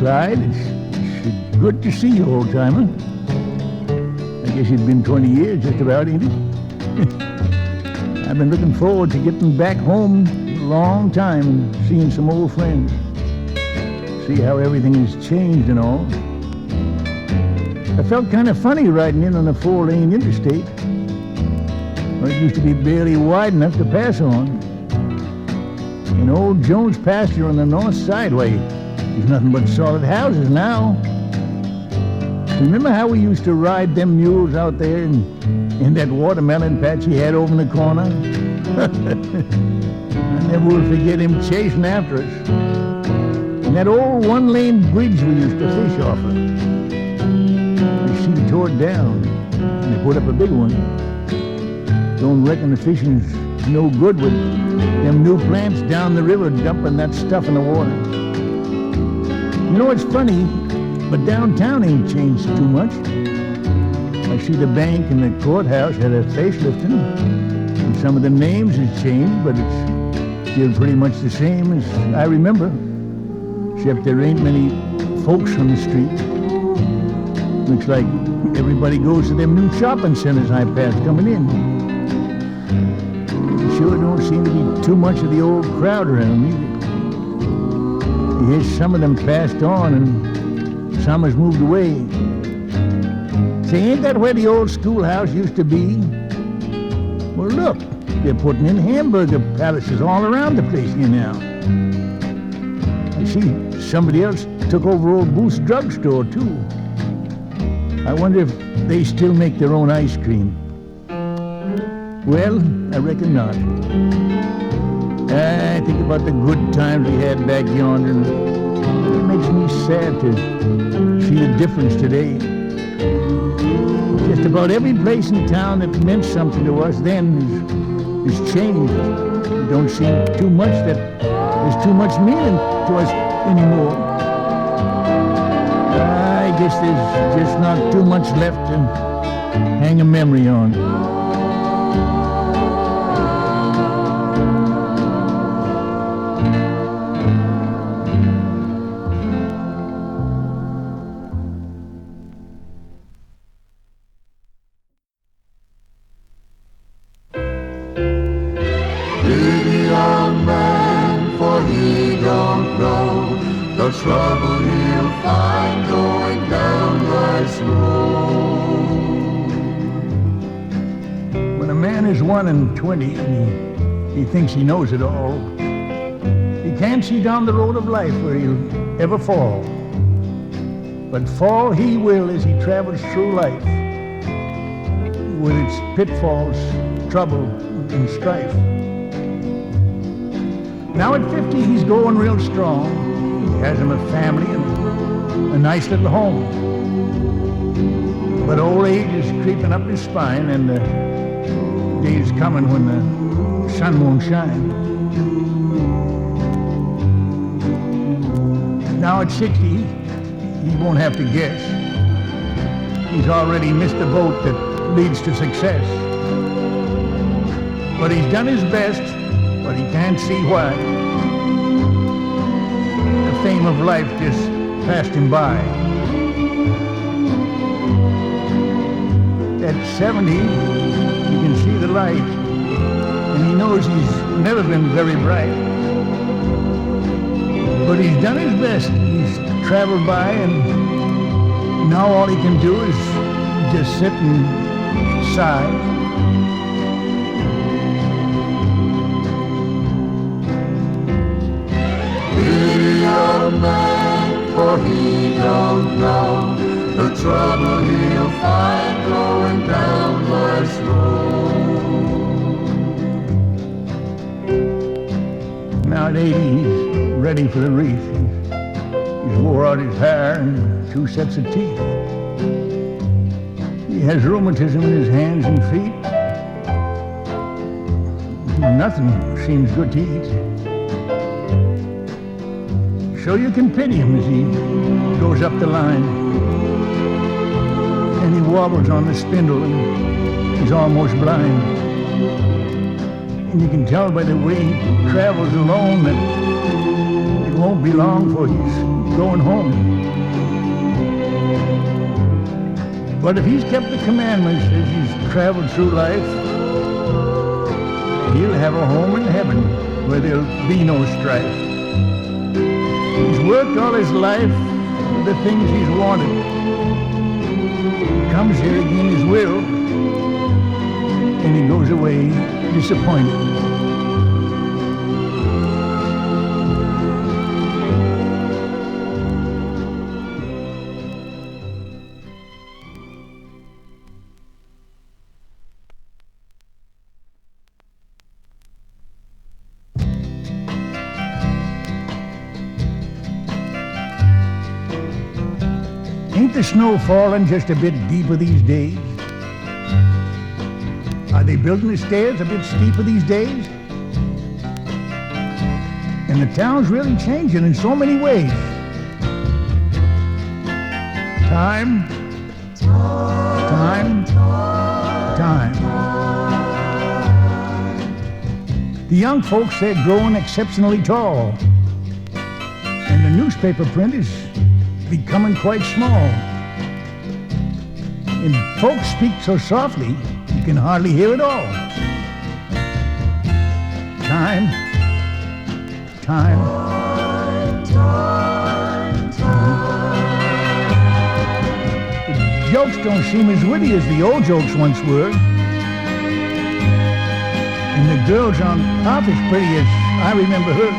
Clyde. It's good to see you, old-timer. I guess it's been 20 years just about, ain't it? I've been looking forward to getting back home a long time and seeing some old friends. See how everything has changed and all. I felt kind of funny riding in on a 4-lane interstate. Well, it used to be barely wide enough to pass on. In old Jones' pasture on the north side, why, there's nothing but solid houses now. Remember how we used to ride them mules out there in that watermelon patch he had over in the corner? I never will forget him chasing after us. And that old 1-lane bridge we used to fish off of. You see, they tore it down, and they put up a big one. Don't reckon the fishing's no good with them new plants down the river dumping that stuff in the water. You know, it's funny, but downtown ain't changed too much. I see the bank and the courthouse had a facelifting, and some of the names has changed, but it's still pretty much the same as I remember, except there ain't many folks on the street. Looks like everybody goes to them new shopping centers I passed coming in. Sure don't seem to be too much of the old crowd around either. You hear some of them passed on and some has moved away. Say, ain't that where the old schoolhouse used to be? Well, look, they're putting in hamburger palaces all around the place here now. I see somebody else took over old Booth's drugstore, too. I wonder if they still make their own ice cream. Well, I reckon not. I think about the good times we had back yonder, and it makes me sad to see the difference today. Just about every place in town that meant something to us then is changed. It don't seem too much that there's too much meaning to us anymore. I guess there's just not too much left to hang a memory on. The trouble he'll find going down life's road. When a man is 1 and 20 and he thinks he knows it all, he can't see down the road of life where he'll ever fall. But fall he will as he travels through life, with its pitfalls, trouble, and strife. Now at 50 he's going real strong. He has him a family and a nice little home. But old age is creeping up his spine, and the day's coming when the sun won't shine. Now at 60, he won't have to guess. He's already missed the boat that leads to success. But he's done his best, but he can't see why. The fame of life just passed him by. At 70, he can see the light, and he knows he's never been very bright. But he's done his best. He's traveled by, and now all he can do is just sit and sigh. Man, for he don't know the trouble he'll find going down life's road. Now at 80, he's ready for the race. He's wore out his hair and 2 sets of teeth. He has rheumatism in his hands and feet. Nothing seems good to eat. So you can pity him as he goes up the line. And he wobbles on the spindle and he's almost blind. And you can tell by the way he travels alone that won't be long for he's going home. But if he's kept the commandments as he's traveled through life, he'll have a home in heaven where there'll be no strife. He's worked all his life for the things he's wanted. Comes here again his will, and he goes away disappointed. Ain't the snow falling just a bit deeper these days? Are they building the stairs a bit steeper these days? And the town's really changing in so many ways. Time. The young folks, they're growing exceptionally tall. And the newspaper print is becoming quite small. And folks speak so softly, you can hardly hear it all. Time. The jokes don't seem as witty as the old jokes once were. And the girls aren't half as pretty as I remember her.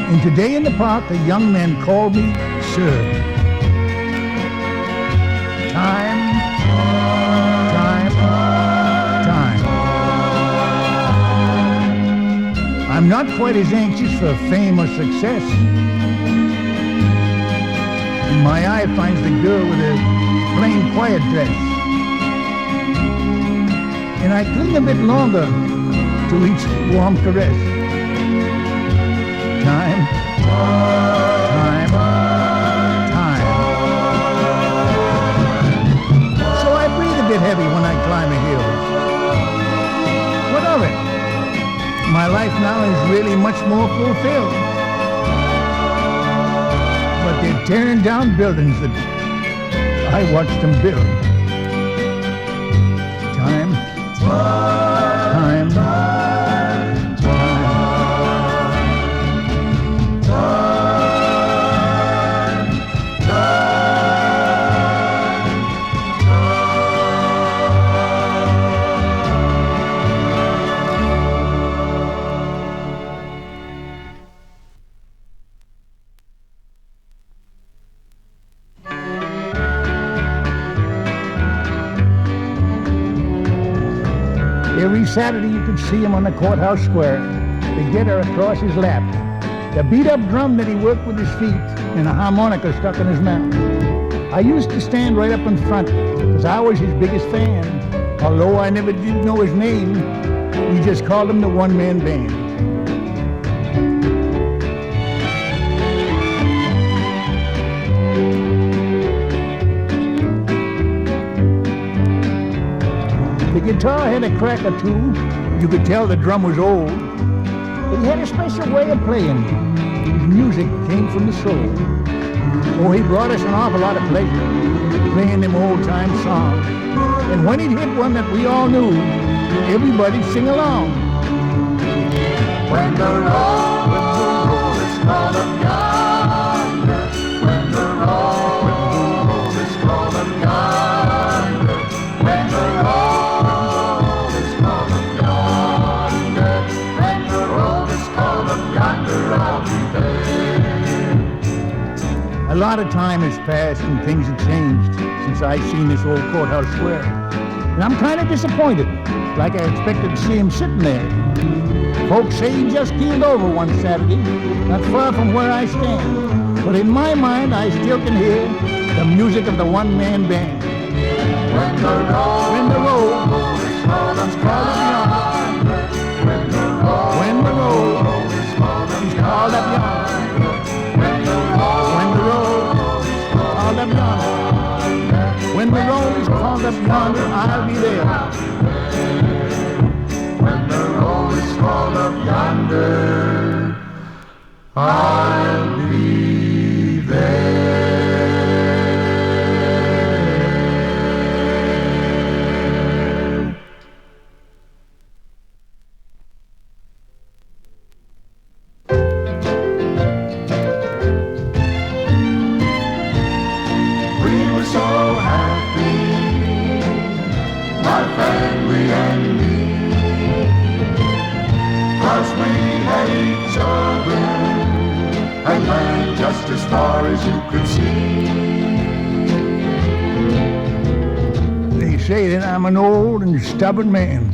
And today in the park, a young man called me sir. Time. I'm not quite as anxious for fame or success. And my eye finds the girl with a plain, quiet dress. And I cling a bit longer to each warm caress. Time. So I breathe a bit heavy when I climb a hill. What of it? My life now is really much more fulfilled. But they're tearing down buildings that I watched them build. Time. Every Saturday you could see him on the courthouse square, the guitar across his lap, the beat-up drum that he worked with his feet, and a harmonica stuck in his mouth. I used to stand right up in front, because I was his biggest fan. Although I never did know his name, we just called him the one-man band. The guitar had a crack or two. You could tell the drum was old. But he had a special way of playing. His music came from the soul. Oh, he brought us an awful lot of pleasure, playing them old-time songs. And when he'd hit one that we all knew, everybody'd sing along. When the roll is called up yonder, when the roll is called up yonder, when the roll is called up yonder, when the roll is called up yonder, I'll be there. A lot of time has passed and things have changed since I seen this old courthouse square. And I'm kind of disappointed, like I expected to see him sitting there. Folks say he just keeled over one Saturday, not far from where I stand. But in my mind, I still can hear the music of the one-man band. When the roll is called up yonder, when the roll is called up yonder, when the roll is called up yonder, When the roll is called up yonder, I'll be there. when the roll is called up yonder, I'll be there. We were so happy, my family and me, 'cause we had each other and land just as far as you could see. They say that I'm an old and stubborn man,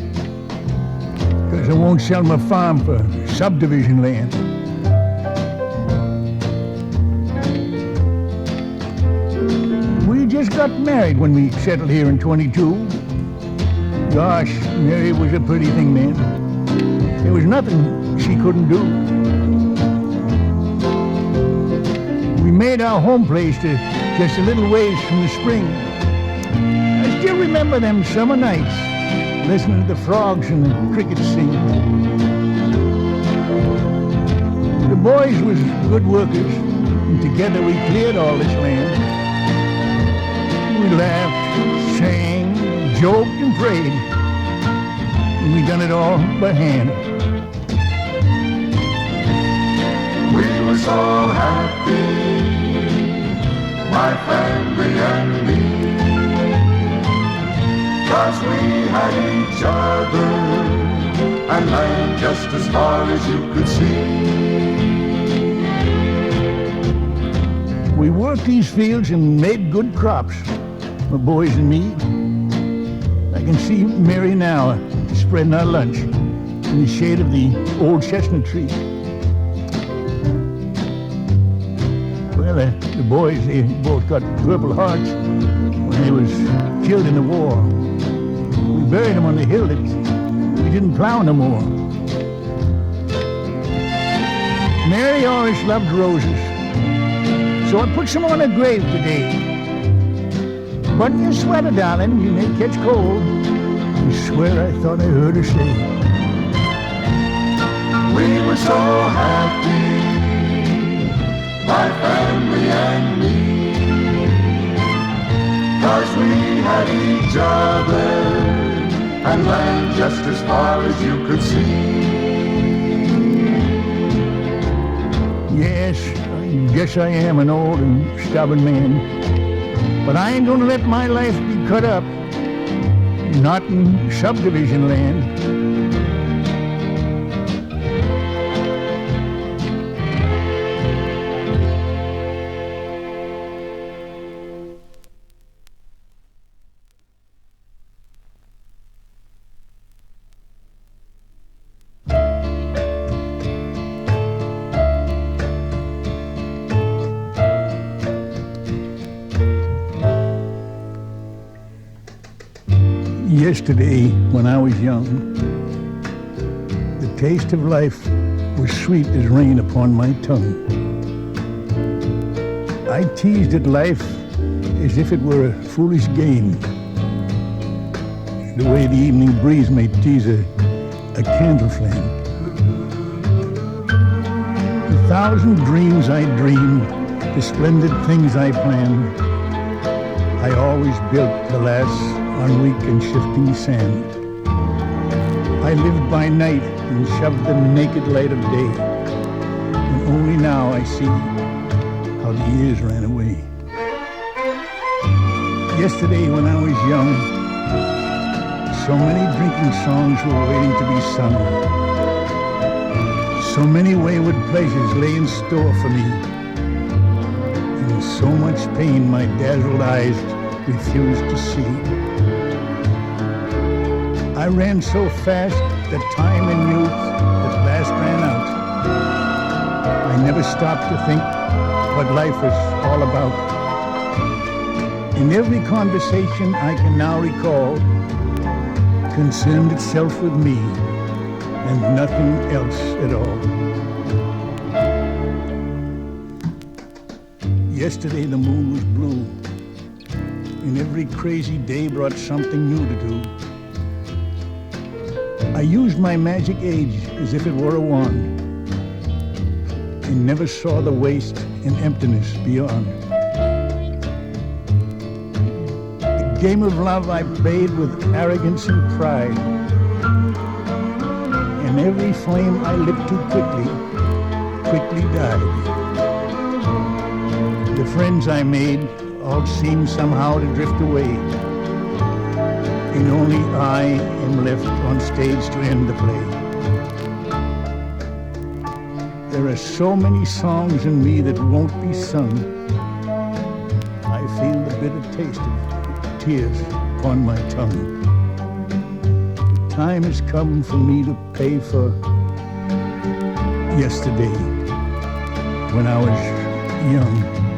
'cause I won't sell my farm for subdivision land. We just got married when we settled here in 22. Gosh, Mary was a pretty thing then. There was nothing she couldn't do. We made our home place to just a little ways from the spring. I still remember them summer nights, listening to the frogs and the crickets sing. The boys was good workers, and together we cleared all this land. We laughed, sang, joked, and prayed, and we done it all by hand. We were so happy, my family and me, 'cause we had each other and land just as far as you could see. We worked these fields and made good crops, my boys and me. I can see Mary now spreading our lunch in the shade of the old chestnut tree. Well, the boys, they both got Purple Hearts when they was killed in the war. We buried them on the hill that we didn't plow no more. Mary always loved roses, so I put some on her grave today. Button your sweater, darling, you may catch cold. I swear I thought I heard her say. We were so happy, my family and me, 'cause we had each other and land just as far as you could see. Yes, I guess I am an old and stubborn man, but I ain't gonna let my life be cut up, not in subdivision land. Yesterday, when I was young, the taste of life was sweet as rain upon my tongue. I teased at life as if it were a foolish game, the way the evening breeze may tease a candle flame. The thousand dreams I dreamed, the splendid things I planned, I always built, alas, on weak and shifting sand. I lived by night and shoved the naked light of day, and only now I see how the years ran away. Yesterday when I was young, so many drinking songs were waiting to be sung. So many wayward pleasures lay in store for me, and so much pain my dazzled eyes refused to see. I ran so fast that time and youth at last ran out. I never stopped to think what life was all about. In every conversation I can now recall concerned itself with me and nothing else at all. Yesterday the moon was blue, and every crazy day brought something new to do. I used my magic age as if it were a wand, and never saw the waste and emptiness beyond. The game of love I played with arrogance and pride, and every flame I lit too quickly died. The friends I made all seemed somehow to drift away, and only I am left on stage to end the play. There are so many songs in me that won't be sung. I feel the bitter taste of tears upon my tongue. The time has come for me to pay for yesterday when I was young.